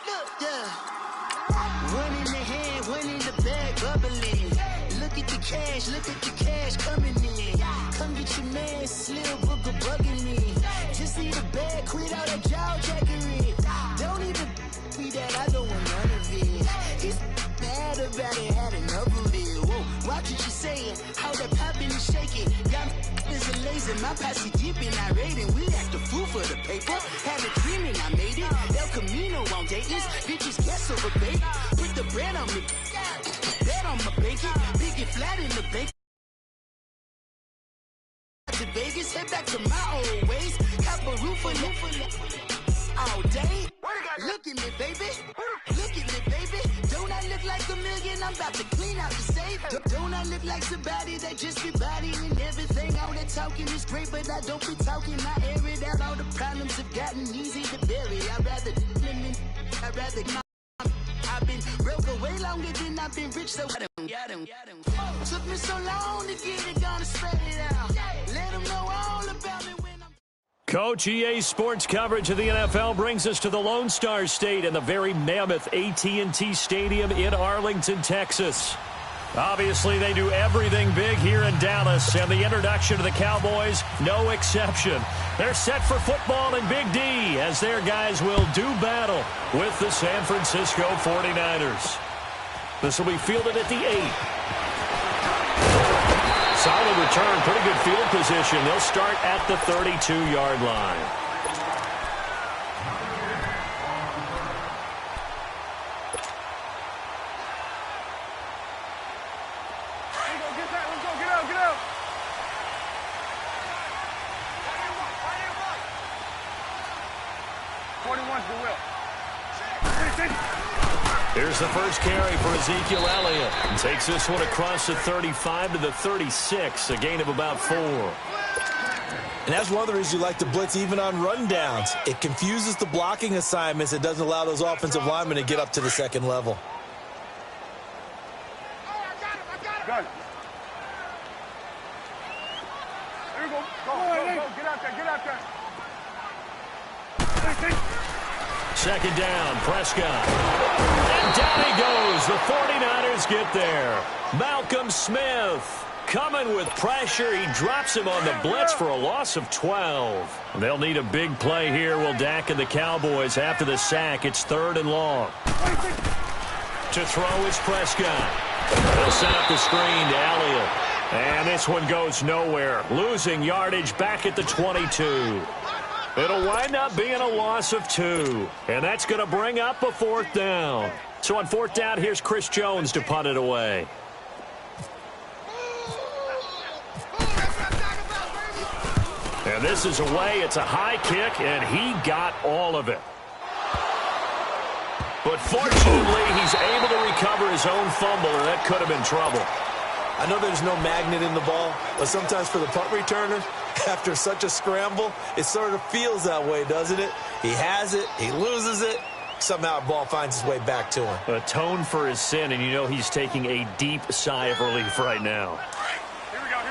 Look, yeah. One in the hand, one in the bag, bubbling. Look at the cash coming in. Come get your man, Slim Booker bugging me. Just need a bag, quit all that jaw jackery. Don't even me that, I don't want none of it. He's mad about it, had enough of it. Whoa, watch what you saying, how that poppin' and shaking. Got me is a lazy, my posse deep and irate, and we act a fool for the paper. Had a dream and I made it. El Camino on Dayton's, bitches guess over bait. Put the bread on me, bet on my bacon. Big and flat in the bacon. To Vegas, head back to my old ways. Cop a roof all day. Look at me, baby. Look at me, baby. Don't I look like a million? I'm about to clean out the safe. Don't I look like somebody that just be bodying everything? All that talking is great, but I don't be talking. I air it out. All the problems have gotten easy to bury. I'd rather I've been broke way longer than I've been rich, so I don't. Took me so long to get it, gonna spread it out. Let them know all about me when I'm... Coach, EA Sports coverage of the NFL brings us to the Lone Star State and the very mammoth AT&T Stadium in Arlington, Texas. Obviously, they do everything big here in Dallas, and the introduction to the Cowboys, no exception. They're set for football in Big D as their guys will do battle with the San Francisco 49ers. This will be fielded at the 8. Solid return, pretty good field position. They'll start at the 32-yard line. Here's the first carry for Ezekiel Elliott. Takes this one across the 35 to the 36, a gain of about 4. And that's one of the reasons you like to blitz even on rundowns. It confuses the blocking assignments. It doesn't allow those offensive linemen to get up to the second level. Got it. There we go. Go. Get out there. Second down, Prescott. And down he goes. The 49ers get there. Malcolm Smith coming with pressure. He drops him on the blitz for a loss of 12. They'll need a big play here, will Dak and the Cowboys. After the sack, it's 3rd and long. To throw is Prescott. They'll set up the screen to Elliott. And this one goes nowhere. Losing yardage back at the 22. It'll wind up being a loss of 2. And that's going to bring up a 4th down. So on 4th down, here's Chris Jones to punt it away. And this is away. It's a high kick, and he got all of it. But fortunately, he's able to recover his own fumble, or that could have been trouble. I know there's no magnet in the ball, but sometimes for the punt returner, after such a scramble, it sort of feels that way, doesn't it? He has it, he loses it, somehow the ball finds its way back to him. Atone for his sin, and you know he's taking a deep sigh of relief right now. Here we go. I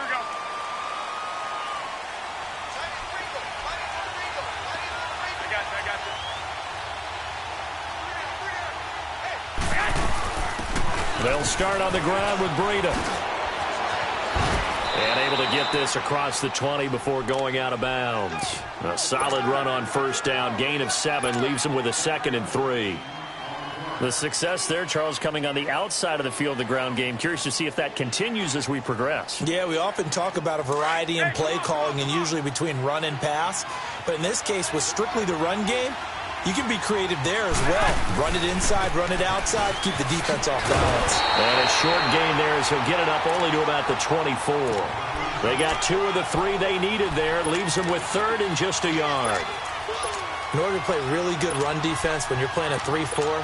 got you. They'll start on the ground with Breida. And able to get this across the 20 before going out of bounds. A solid run on 1st down. Gain of 7 leaves him with a 2nd and 3. The success there, Charles, coming on the outside of the field, the ground game. Curious to see if that continues as we progress. Yeah, we often talk about a variety in play calling and usually between run and pass. But in this case, with strictly the run game, you can be creative there as well. Run it inside, run it outside, keep the defense off balance. And a short gain there as he'll get it up only to about the 24. They got 2 of the 3 they needed there. It leaves them with 3rd and just a yard. In order to play really good run defense when you're playing a 3-4,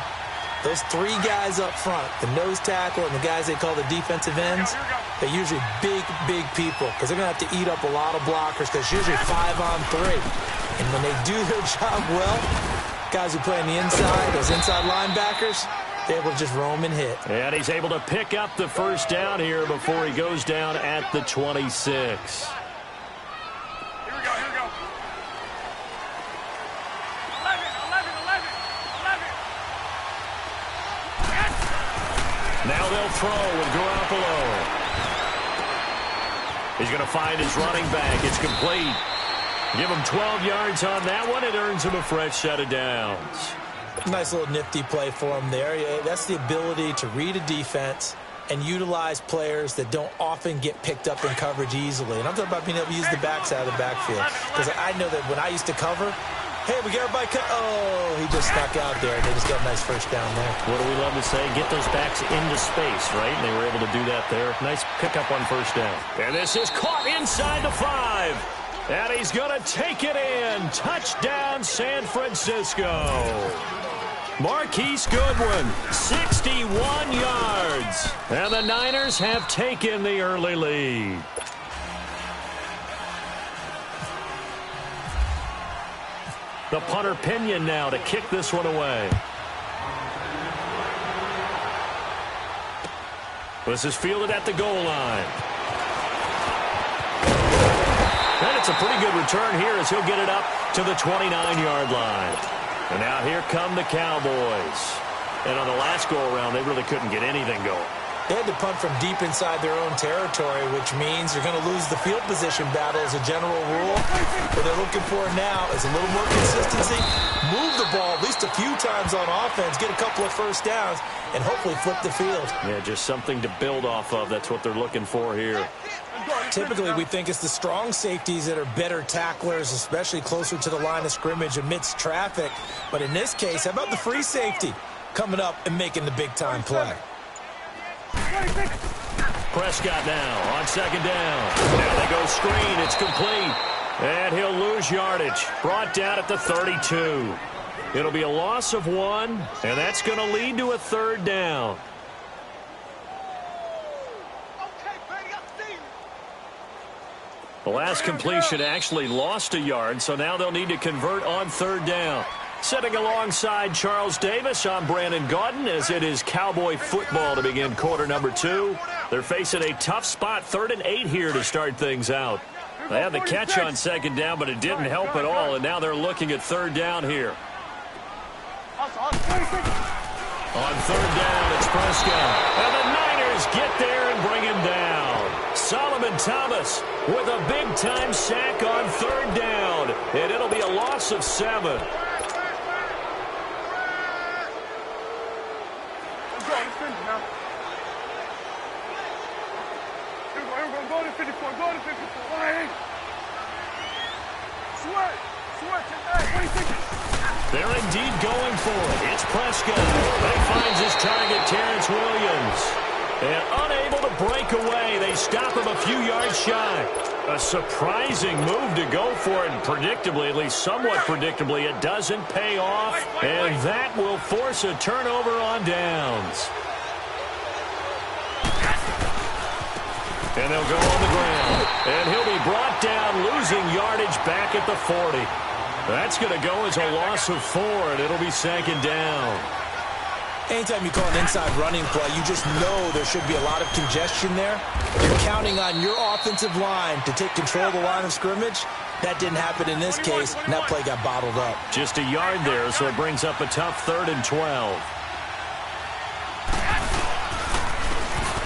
those 3 guys up front, the nose tackle and the guys they call the defensive ends, they're usually big people because they're going to have to eat up a lot of blockers because it's usually 5 on 3. And when they do their job well, guys who play on the inside, those inside linebackers, they're able to just roam and hit. And he's able to pick up the 1st down here before he goes down at the 26. Here we go. throw with Garoppolo. He's going to find his running back. It's complete. Give him 12 yards on that one. It earns him a fresh set of downs. Nice little nifty play for him there. Yeah, that's the ability to read a defense and utilize players that don't often get picked up in coverage easily. And I'm talking about being able to use the backside of the backfield. Because I know that when I used to cover, hey, we got everybody oh, he just snuck out there, and they just got a nice first down there. What do we love to say? Get those backs into space, right? And they were able to do that there. Nice pickup on first down. And this is caught inside the 5. And he's going to take it in. Touchdown, San Francisco. Marquise Goodwin, 61 yards. And the Niners have taken the early lead. The punter Pinion now to kick this one away. This is fielded at the goal line. And it's a pretty good return here as he'll get it up to the 29-yard line. And now here come the Cowboys. And on the last go-around, they really couldn't get anything going. They had to punt from deep inside their own territory, which means you're going to lose the field position battle as a general rule. What they're looking for now is a little more consistency, move the ball at least a few times on offense, get a couple of first downs, and hopefully flip the field. Yeah, just something to build off of. That's what they're looking for here. Typically, we think it's the strong safeties that are better tacklers, especially closer to the line of scrimmage amidst traffic. But in this case, how about the free safety coming up and making the big-time play? Prescott now on second down. Now they go screen. It's complete. And he'll lose yardage. Brought down at the 32. It'll be a loss of 1, and that's going to lead to a third down. The last completion actually lost a yard, so now they'll need to convert on third down. Sitting alongside Charles Davis, I'm Brandon Gaudin, as it is Cowboy football to begin quarter number 2. They're facing a tough spot, 3rd and 8 here to start things out. They had the catch on second down, but it didn't help at all, and now they're looking at third down here. On third down, it's Prescott. And the Niners get there and bring him down. Solomon Thomas with a big-time sack on third down, and it'll be a loss of 7. They're indeed going for it. It's Prescott. He finds his target, Terrence Williams. And unable to break away, they stop him a few yards shy. A surprising move to go for it, and predictably, at least somewhat predictably, it doesn't pay off. And that will force a turnover on downs. And they'll go on the ground. And he'll be brought down, losing yardage back at the 40. That's going to go as a loss of 4, and it'll be second down. Anytime you call an inside running play, you just know there should be a lot of congestion there. You're counting on your offensive line to take control of the line of scrimmage. That didn't happen in this case, and that play got bottled up. Just a yard there, so it brings up a tough 3rd and 12.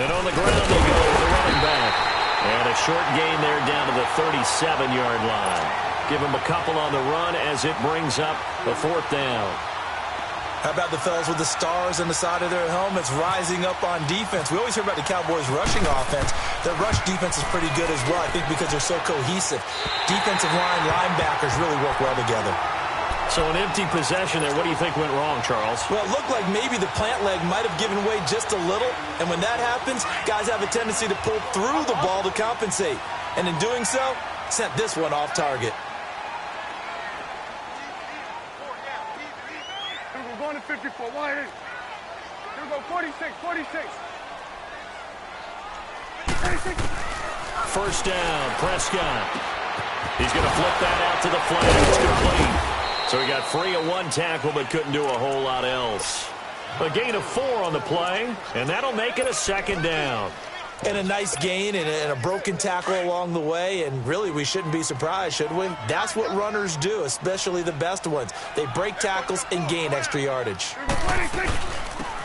And on the ground they go with the running back. And a short gain there down to the 37-yard line. Give him a couple on the run as it brings up the 4th down. How about the fellas with the stars on the side of their helmets rising up on defense? We always hear about the Cowboys' rushing offense. Their rush defense is pretty good as well, I think, because they're so cohesive. Defensive line, linebackers really work well together. So an empty possession there. What do you think went wrong, Charles? Well, it looked like maybe the plant leg might have given way just a little. And when that happens, guys have a tendency to pull through the ball to compensate. And in doing so, sent this one off target. Going to 54, wide in. Here we go, 46. First down, Prescott. He's going to flip that out to the flank. It's complete. So he got free of 1 tackle, but couldn't do a whole lot else. A gain of 4 on the play, and that'll make it a second down. And a nice gain and a broken tackle along the way, and really we shouldn't be surprised, should we? That's what runners do, especially the best ones. They break tackles and gain extra yardage.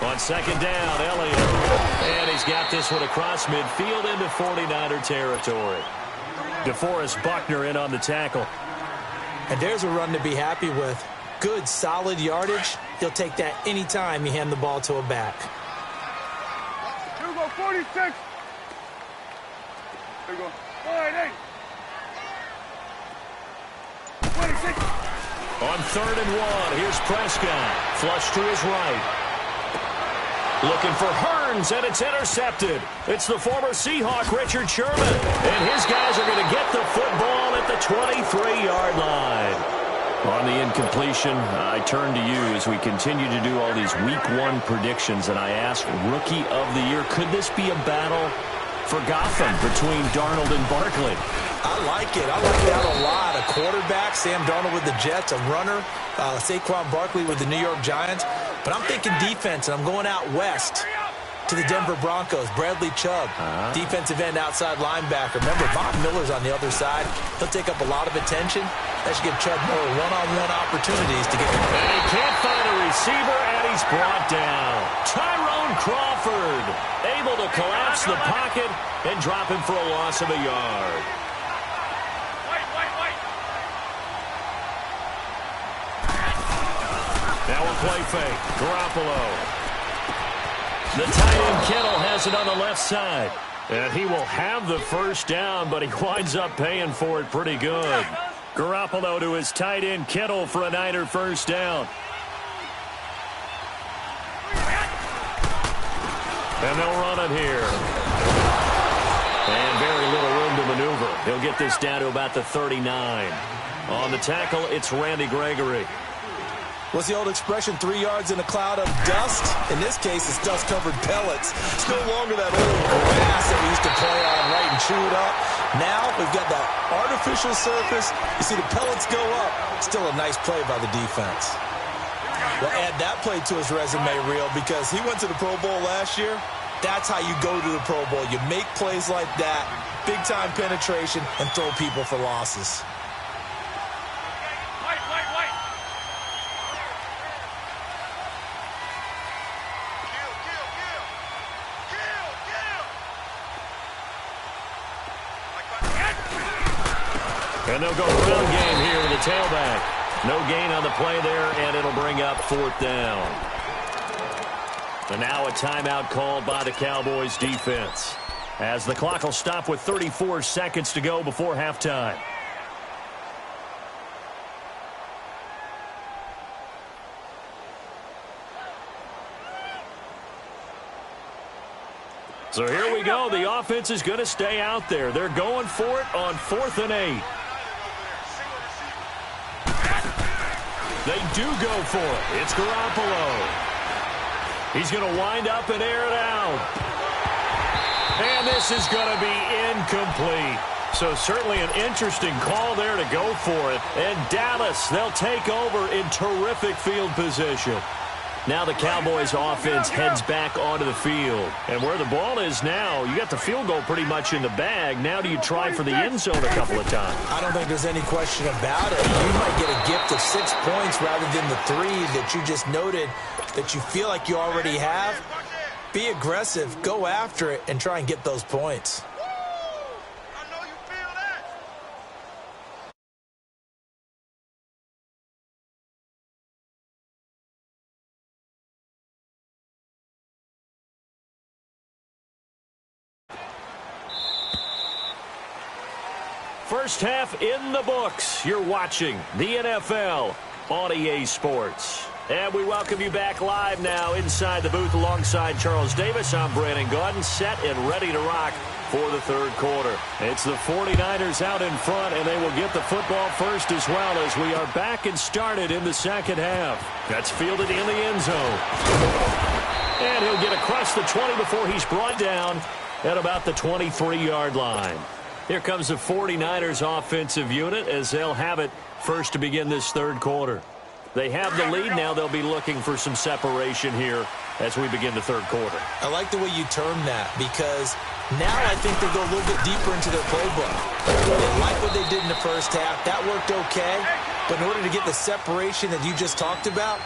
On second down, Elliott. And he's got this one across midfield into 49er territory. DeForest Buckner in on the tackle. And there's a run to be happy with. Good, solid yardage. He'll take that anytime you hand the ball to a back. Here we go, 46. There you go. 48. 26. On 3rd and 1, here's Prescott. Flush to his right. Looking for Hearns, and it's intercepted. It's the former Seahawk, Richard Sherman. And his guys are going to get the football at the 23-yard line. On the incompletion, I turn to you as we continue to do all these Week 1 predictions, and I ask Rookie of the Year, could this be a battle for Gotham between Darnold and Barkley? I like it. I like that a lot. A quarterback, Sam Darnold with the Jets, a runner, Saquon Barkley with the New York Giants. But I'm thinking defense, and I'm going out west to the Denver Broncos. Bradley Chubb, defensive end, outside linebacker. Remember, Von Miller's on the other side. He'll take up a lot of attention. That should give Chubb more one-on-one opportunities to get the ball. And he can't find a receiver, and he's brought down. Tyrone Crawford able to collapse the pocket and drop him for a loss of a yard. Now a play fake. Garoppolo. The tight end Kittle has it on the left side. And he will have the first down, but he winds up paying for it pretty good. Garoppolo to his tight end Kittle for a Niner first down. And they'll run it here. And very little room to maneuver. He'll get this down to about the 39. On the tackle, it's Randy Gregory. What's the old expression, 3 yards in a cloud of dust? In this case, it's dust-covered pellets. It's no longer that old grass that we used to play on, right, and chew it up. Now we've got that artificial surface. You see the pellets go up. Still a nice play by the defense. Well, add that play to his resume reel because he went to the Pro Bowl last year. That's how you go to the Pro Bowl. You make plays like that, big-time penetration, and throw people for losses. And they'll go ground game here with the tailback. No gain on the play there, and it'll bring up 4th down. And now a timeout called by the Cowboys defense, as the clock will stop with 34 seconds to go before halftime. So here we go. The offense is going to stay out there. They're going for it on 4th and 8. They do go for it. It's Garoppolo. He's going to wind up and air it out. And this is going to be incomplete. So certainly an interesting call there to go for it. And Dallas, they'll take over in terrific field position. Now the Cowboys offense heads back onto the field. And where the ball is now, you got the field goal pretty much in the bag. Now do you try for the end zone a couple of times? I don't think there's any question about it. You might get a gift of 6 points rather than the 3 that you just noted that you feel like you already have. Be aggressive, go after it, and try and get those points. First half in the books. You're watching the NFL on EA Sports. And we welcome you back live now inside the booth alongside Charles Davis. I'm Brandon Gaudin, set and ready to rock for the 3rd quarter. It's the 49ers out in front, and they will get the football first as well as we are back and started in the 2nd half. That's fielded in the end zone. And he'll get across the 20 before he's brought down at about the 23-yard line. Here comes the 49ers offensive unit as they'll have it first to begin this 3rd quarter. They have the lead. Now they'll be looking for some separation here as we begin the 3rd quarter. I like the way you term that because now I think they go a little bit deeper into their playbook. They like what they did in the first half. That worked okay. But in order to get the separation that you just talked about,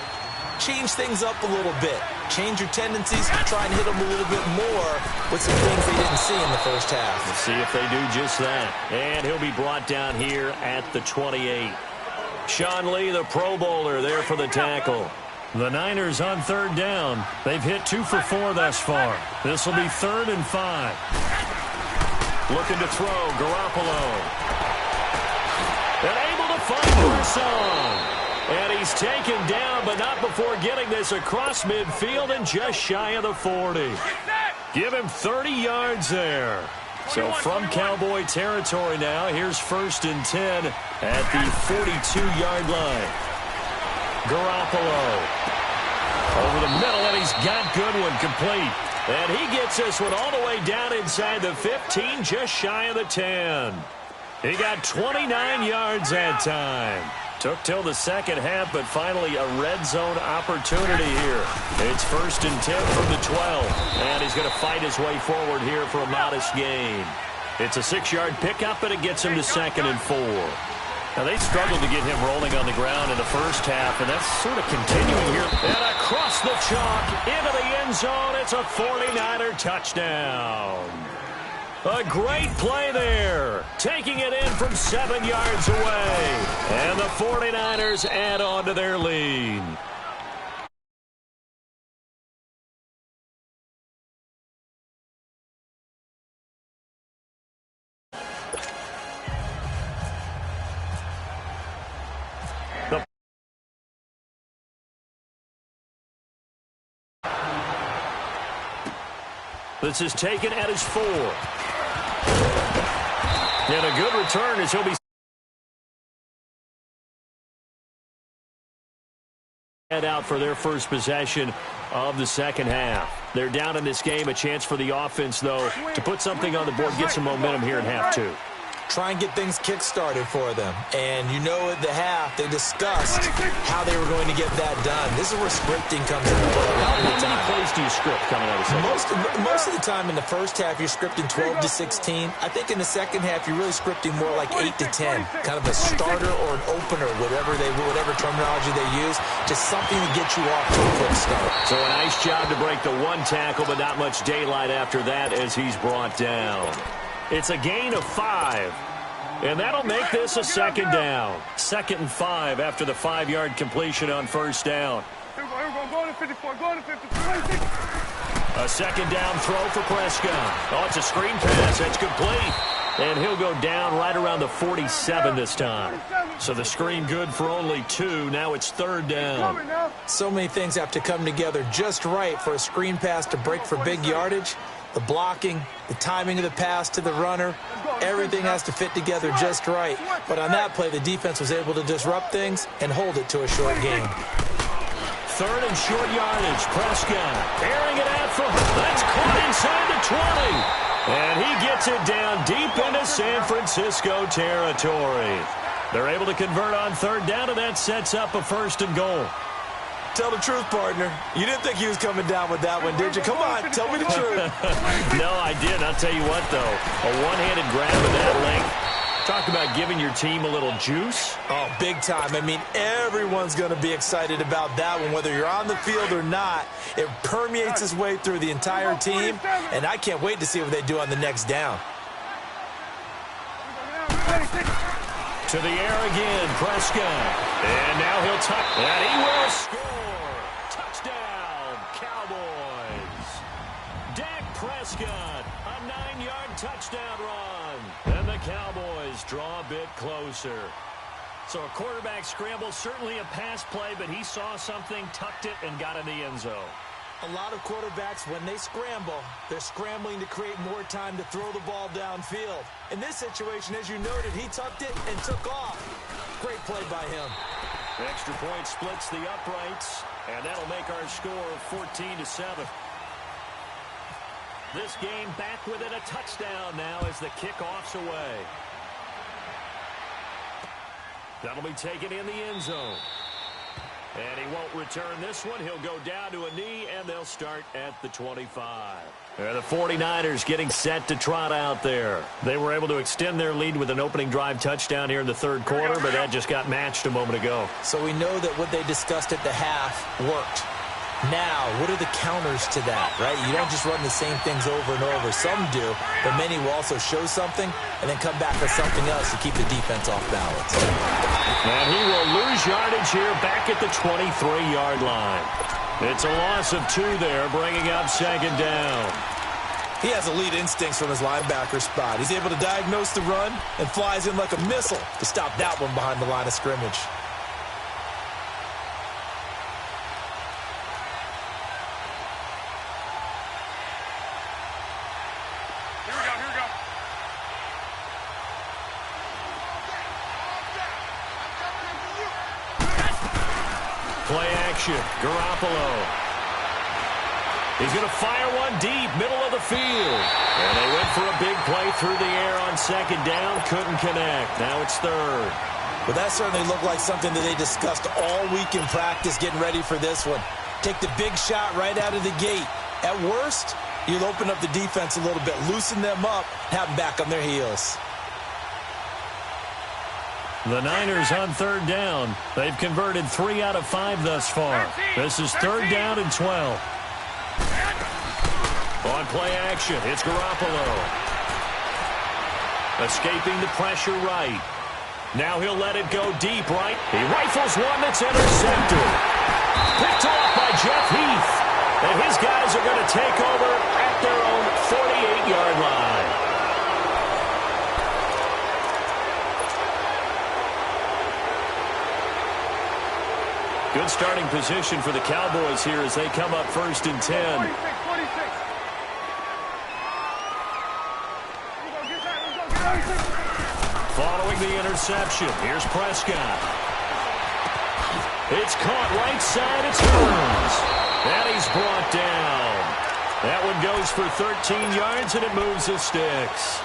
change things up a little bit. change your tendencies, try and hit them a little bit more with some things they didn't see in the first half. We'll see if they do just that. And he'll be brought down here at the 28. Sean Lee, the Pro Bowler, there for the tackle. The Niners on third down. They've hit 2 for 4 thus far. This will be 3rd and 5. Looking to throw, Garoppolo. And able to find Garcon. And he's taken down, but not before getting this across midfield and just shy of the 40. Give him 30 yards there. So from Cowboy territory now, here's 1st and 10 at the 42-yard line. Garoppolo over the middle, and he's got Goodwin complete. And he gets this one all the way down inside the 15, just shy of the 10. He got 29 yards that time. Took till the second half, but finally a red zone opportunity here. It's 1st and 10 from the 12, and he's going to fight his way forward here for a modest gain. It's a 6-yard pickup, and it gets him to 2nd and 4. Now, they struggled to get him rolling on the ground in the first half, and that's sort of continuing here. And across the chalk, into the end zone, it's a 49er touchdown. A great play there, taking it in from 7 yards away. And the 49ers add on to their lead. This is taken at his 4. And a good return as he'll be head out for their first possession of the second half. They're down in this game. A chance for the offense, though, to put something on the board, get some momentum here in half 2. Try and get things kick-started for them. And you know at the half, they discussed how they were going to get that done. This is where scripting comes into play a lot of the time. How many plays do you script coming out of second? Most of the time in the first half, you're scripting 12 to 16. I think in the second half, you're really scripting more like 8 to 10. Kind of a starter or an opener, whatever terminology they use. Just something to get you off to a quick start. So a nice job to break the 1 tackle, but not much daylight after that as he's brought down. It's a gain of 5. And that'll make this a 2nd down. 2nd and 5 after the 5-yard completion on 1st down. Go to 54, go to 54. A 2nd down throw for Prescott. Oh, it's a screen pass. That's complete. And he'll go down right around the 47 this time. So the screen good for only 2. Now it's 3rd down. So many things have to come together just right for a screen pass to break for big yardage. The blocking, the timing of the pass to the runner, everything has to fit together just right. But on that play, the defense was able to disrupt things and hold it to a short game. 3rd and short yardage. Prescott airing it out for that's caught inside the 20. And he gets it down deep into San Francisco territory. They're able to convert on 3rd down, and that sets up a 1st and goal. Tell the truth, partner. You didn't think he was coming down with that one, did you? Come on, tell me the truth. No, I did. I'll tell you what, though. A one-handed grab of that length. Talk about giving your team a little juice. Oh, big time. I mean, everyone's going to be excited about that one, whether you're on the field or not. It permeates its way through the entire team, and I can't wait to see what they do on the next down. To the air again, Prescott. And now he'll tuck, and he will score. Touchdown, Cowboys. Dak Prescott, a 9-yard touchdown run. And the Cowboys draw a bit closer. So a quarterback scramble, certainly a pass play, but he saw something, tucked it, and got in the end zone. A lot of quarterbacks, when they scramble, they're scrambling to create more time to throw the ball downfield. In this situation, as you noted, he tucked it and took off. Great play by him. Extra point splits the uprights, and that'll make our score 14-7. This game back within a touchdown now as the kickoff's away. That'll be taken in the end zone. And he won't return this one. He'll go down to a knee, and they'll start at the 25. The 49ers getting set to trot out there. They were able to extend their lead with an opening drive touchdown here in the 3rd quarter, but that just got matched a moment ago. So we know that what they discussed at the half worked. Now, what are the counters to that, right? You don't just run the same things over and over. Some do, but many will also show something and then come back with something else to keep the defense off balance. And he will lose yardage here back at the 23-yard line. It's a loss of 2 there, bringing up second down. He has elite instincts from his linebacker spot. He's able to diagnose the run and flies in like a missile to stop that one behind the line of scrimmage. Play action, Garoppolo. He's going to fire one deep, middle of the field. And they went for a big play through the air on second down, couldn't connect. Now it's third. Well, that certainly looked like something that they discussed all week in practice getting ready for this one. Take the big shot right out of the gate. At worst, you'll open up the defense a little bit, loosen them up, have them back on their heels. The Niners on third down. They've converted 3 out of 5 thus far. This is third down and 12. On play action, it's Garoppolo. Escaping the pressure right. Now he'll let it go deep right. He rifles one that's intercepted. Picked off by Jeff Heath. And his guys are going to take over at their own 48-yard line. Good starting position for the Cowboys here as they come up first and 10. 46. Following the interception, here's Prescott. It's caught right side, it's Burns. And he's brought down. That one goes for 13 yards, and it moves the sticks.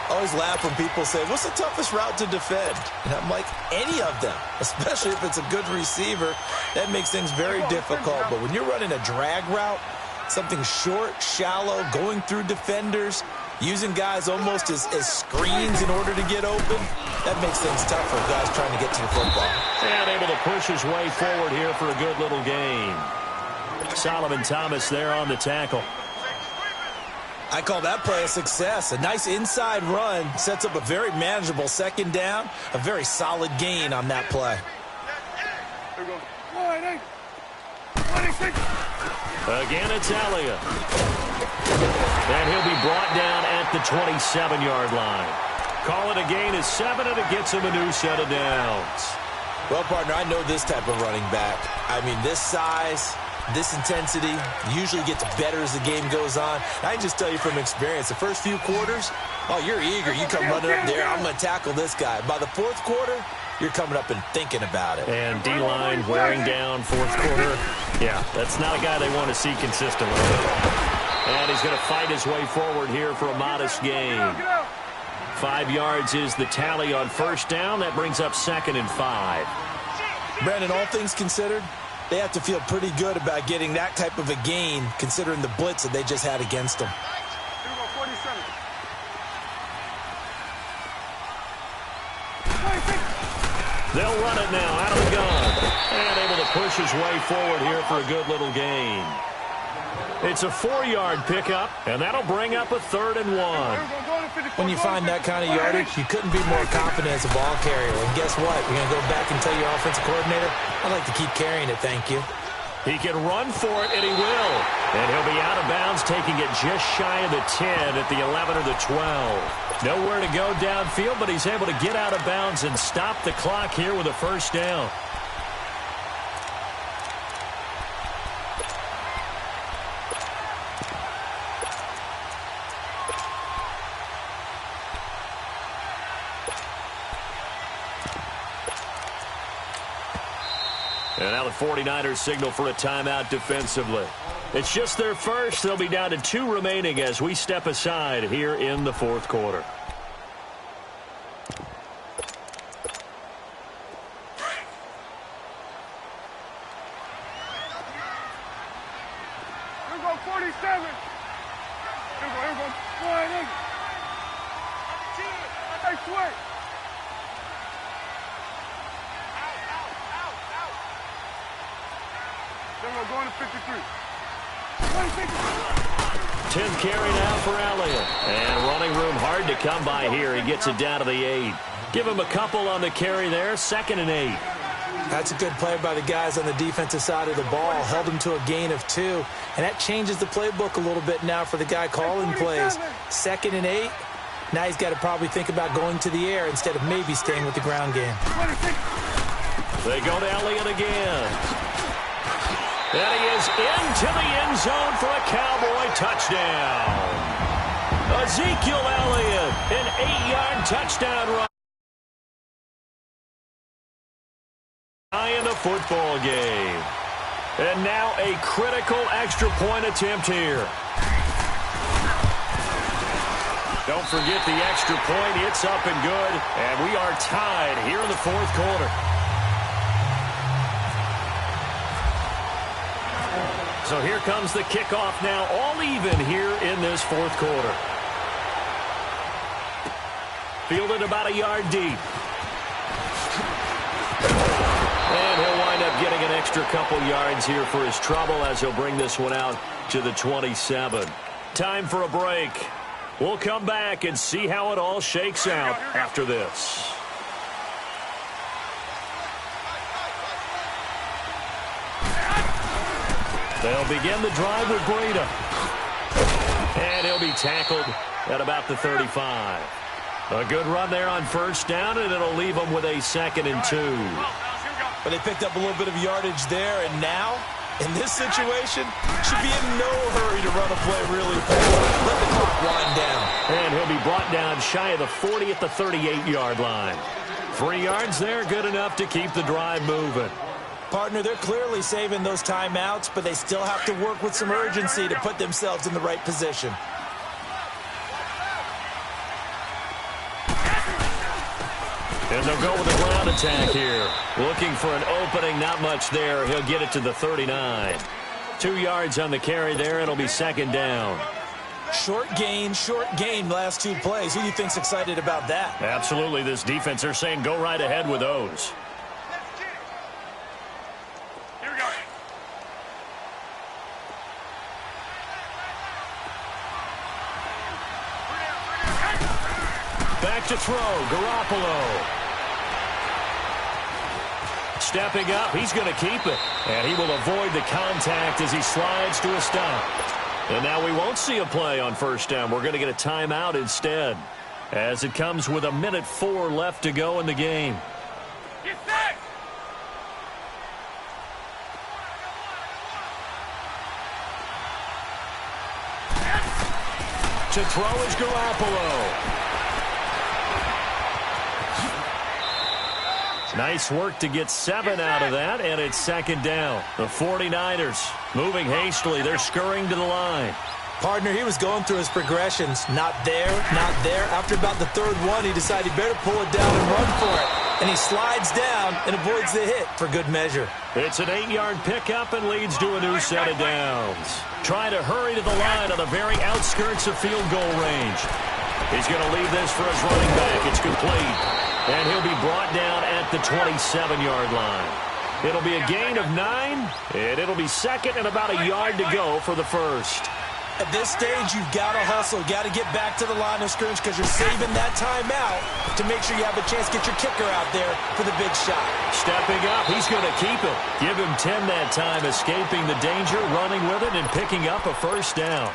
I always laugh when people say, what's the toughest route to defend? And I'm like, any of them, especially if it's a good receiver. That makes things very difficult. But when you're running a drag route, something short, shallow, going through defenders, using guys almost as screens in order to get open, that makes things tough for guys trying to get to the football. And able to push his way forward here for a good little gain. Solomon Thomas there on the tackle. I call that play a success. A nice inside run sets up a very manageable second down, a very solid gain on that play. Here we go. 26. Again, it's Elliott. And he'll be brought down at the 27-yard line. Call it a gain of 7, and it gets him a new set of downs. Well, partner, I know this type of running back. I mean, this size, this intensity usually gets better as the game goes on. I can just tell you from experience, the first few quarters, oh, you're eager. You come running up there, I'm going to tackle this guy. By the fourth quarter, you're coming up and thinking about it. And D-line wearing down fourth quarter. Yeah, that's not a guy they want to see consistently. And he's going to fight his way forward here for a modest gain. 5 yards is the tally on first down. That brings up second and 5. Brandon, all things considered, they have to feel pretty good about getting that type of a gain considering the blitz that they just had against them. Here we go, 47. They'll run it now out of the gun. And able to push his way forward here for a good little gain. It's a 4-yard pickup, and that'll bring up a 3rd and 1. When you find that kind of yardage, you couldn't be more confident as a ball carrier. And guess what? You're going to go back and tell your offensive coordinator, I'd like to keep carrying it, thank you. He can run for it, and he will. And he'll be out of bounds, taking it just shy of the 10 at the 11 or the 12. Nowhere to go downfield, but he's able to get out of bounds and stop the clock here with a first down. And now the 49ers signal for a timeout defensively. It's just their first. They'll be down to 2 remaining as we step aside here in the fourth quarter. Here we go, 47. Here we go. Hey, switch. Going to 53. 10th carry now for Elliott. And running room hard to come by here. He gets it down to the 8. Give him a couple on the carry there. 2nd and 8. That's a good play by the guys on the defensive side of the ball. Held him to a gain of 2. And that changes the playbook a little bit now for the guy calling plays. 2nd and 8. Now he's got to probably think about going to the air instead of maybe staying with the ground game. They go to Elliott again. And he is into the end zone for a Cowboy touchdown. Ezekiel Elliott, an 8-yard touchdown run. In the football game. And now a critical extra point attempt here. Don't forget the extra point. It's up and good. And we are tied here in the 4th quarter. So here comes the kickoff now, all even here in this 4th quarter. Fielded about a yard deep. And he'll wind up getting an extra couple yards here for his trouble as he'll bring this one out to the 27. Time for a break. We'll come back and see how it all shakes out after this. They'll begin the drive with Breida. And he'll be tackled at about the 35. A good run there on 1st down, and it'll leave them with a 2nd and 2. But they picked up a little bit of yardage there, and now, in this situation, should be in no hurry to run a play really fast. Let the clock wind down. And he'll be brought down shy of the 40 at the 38-yard line. 3 yards there, good enough to keep the drive moving. Partner, they're clearly saving those timeouts, but they still have to work with some urgency to put themselves in the right position. And they'll go with a ground attack here. Looking for an opening, not much there. He'll get it to the 39. 2 yards on the carry there. It'll be 2nd down. Short gain, last 2 plays. Who do you think's excited about that? Absolutely, this defense, they're saying go right ahead with those. Here we go. Back to throw, Garoppolo. Stepping up, he's going to keep it. And he will avoid the contact as he slides to a stop. And now we won't see a play on 1st down. We're going to get a timeout instead, as it comes with 1:04 left to go in the game. Get set. To throw is Garoppolo. Nice work to get 7 out of that, and it's 2nd down. The 49ers moving hastily. They're scurrying to the line. Partner, he was going through his progressions. Not there, not there. After about the 3rd one, he decided he better pull it down and run for it. And he slides down and avoids the hit for good measure. It's an 8-yard pickup and leads to a new set of downs. Trying to hurry to the line on the very outskirts of field goal range. He's going to leave this for his running back. It's complete. And he'll be brought down at the 27-yard line. It'll be a gain of 9, and it'll be 2nd and about a yard to go for the 1st. At this stage, you've got to hustle. Got to get back to the line of scrimmage because you're saving that timeout to make sure you have a chance to get your kicker out there for the big shot. Stepping up, he's going to keep it. Give him 10 that time, escaping the danger, running with it, and picking up a 1st down.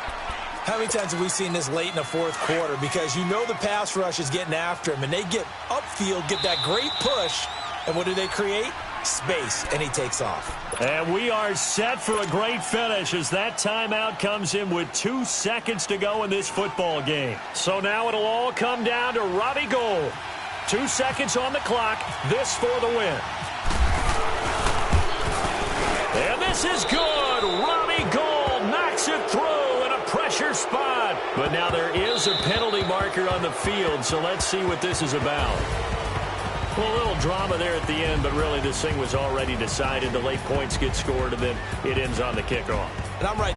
How many times have we seen this late in the 4th quarter? Because you know the pass rush is getting after him, and they get upfield, get that great push, and what do they create? Space, and he takes off. And we are set for a great finish as that timeout comes in with 2 seconds to go in this football game. So now it'll all come down to Robbie Gould. 2 seconds on the clock, this for the win. And this is good. Robbie Gould knocks it through. Pressure spot. But now there is a penalty marker on the field, so let's see what this is about. Well, a little drama there at the end, but really this thing was already decided. The late points get scored, and then it ends on the kickoff. And I'm right.